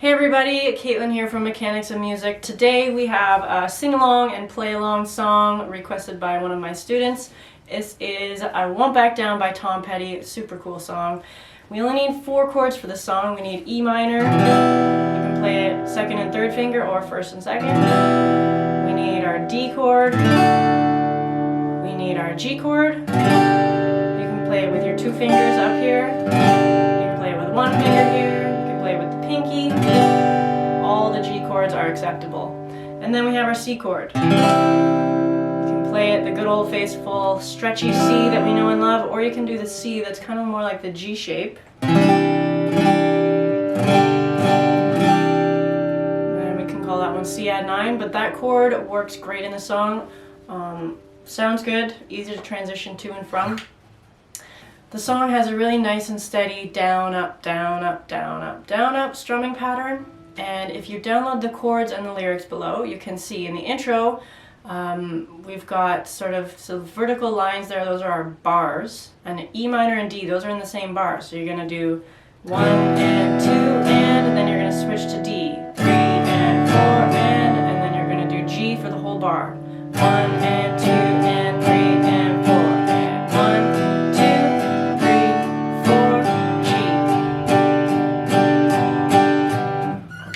Hey everybody, Caitlin here from Mechanics of Music. Today we have a sing-along and play-along song requested by one of my students. This is I Won't Back Down by Tom Petty. Super cool song. We only need 4 chords for the song. We need E minor. You can play it second and third finger or first and second. We need our D chord. We need our G chord. You can play it with your 2 fingers up here. You can play it with 1 finger here. Play with the pinky. All the G chords are acceptable. And then we have our C chord. You can play it the good old faithful stretchy C that we know and love, or you can do the C that's kind of more like the G shape. And we can call that one C add 9, but that chord works great in the song. Sounds good, easy to transition to and from. The song has a really nice and steady down, up, down, up, down, up, down, up strumming pattern. And if you download the chords and the lyrics below, you can see in the intro, we've got sort of vertical lines there. Those are our bars. And E minor and D, those are in the same bar. So you're going to do 1 and 2 and then you're going to switch to D. 3 and 4 and then you're going to do G for the whole bar. 1 and 2 and 3 and 4 and 1.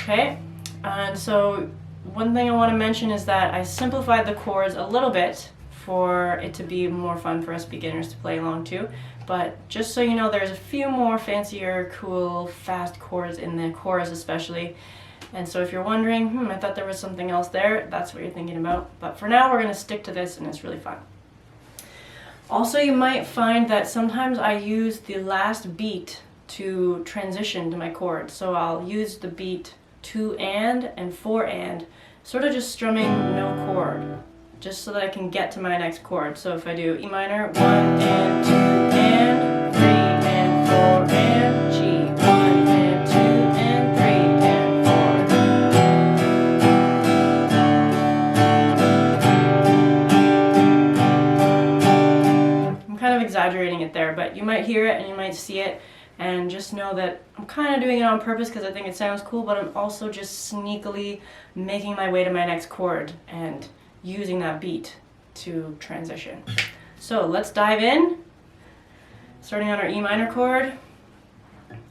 Okay, and so one thing I want to mention is that I simplified the chords a little bit for it to be more fun for us beginners to play along to, but just so you know, there's a few more fancier, cool, fast chords in the chorus especially, and so if you're wondering, I thought there was something else there, that's what you're thinking about, but for now we're going to stick to this and it's really fun. Also, you might find that sometimes I use the last beat to transition to my chord, so I'll use the beat 2 and 4 and, sort of just strumming no chord, just so that I can get to my next chord. So if I do E minor, 1 and 2 and 3 and 4 and G, 1 and 2 and 3 and 4. I'm kind of exaggerating it there, but you might hear it and you might see it. And just know that I'm kind of doing it on purpose because I think it sounds cool, but I'm also just sneakily making my way to my next chord and using that beat to transition. So let's dive in, starting on our E minor chord.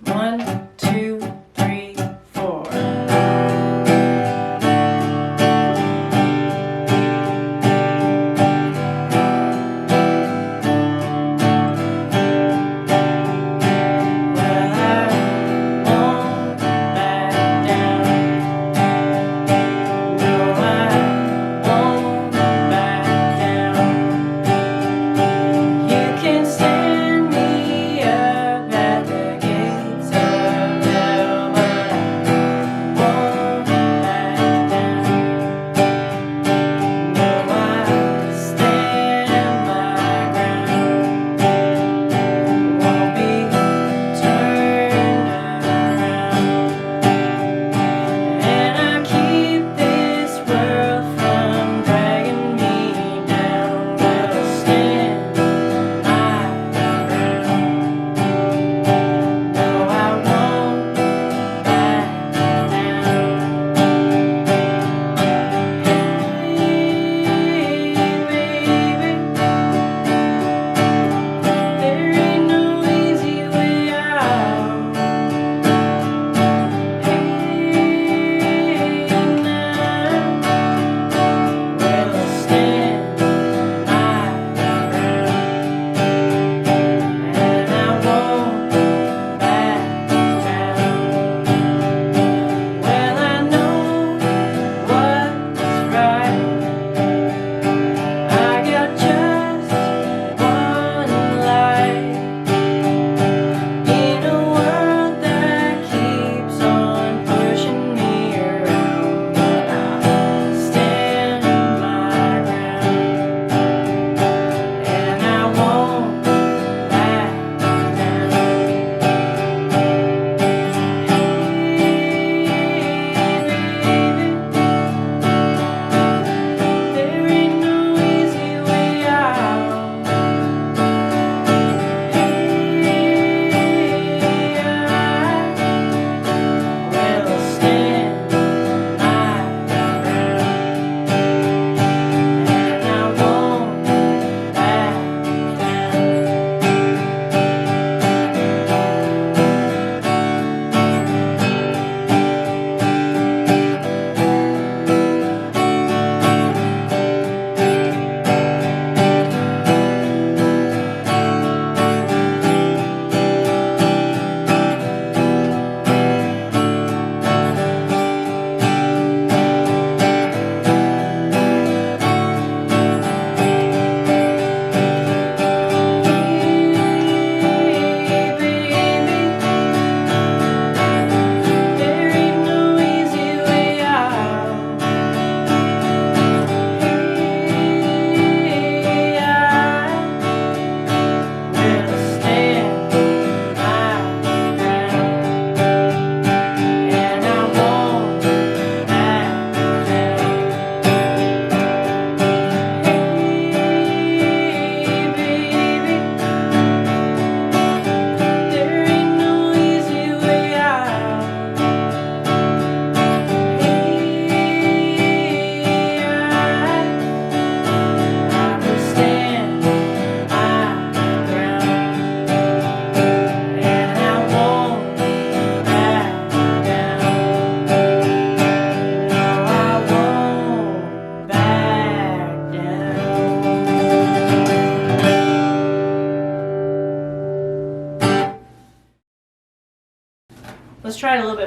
1, 2, 3, 4.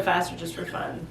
faster just for fun.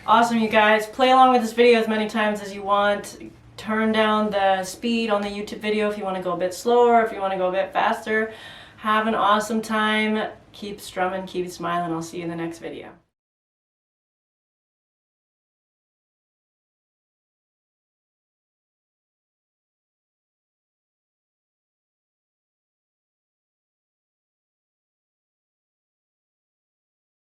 Awesome, you guys. Play along with this video as many times as you want. Turn down the speed on the YouTube video if you want to go a bit slower, if you want to go a bit faster. Have an awesome time. Keep strumming, keep smiling. I'll see you in the next video.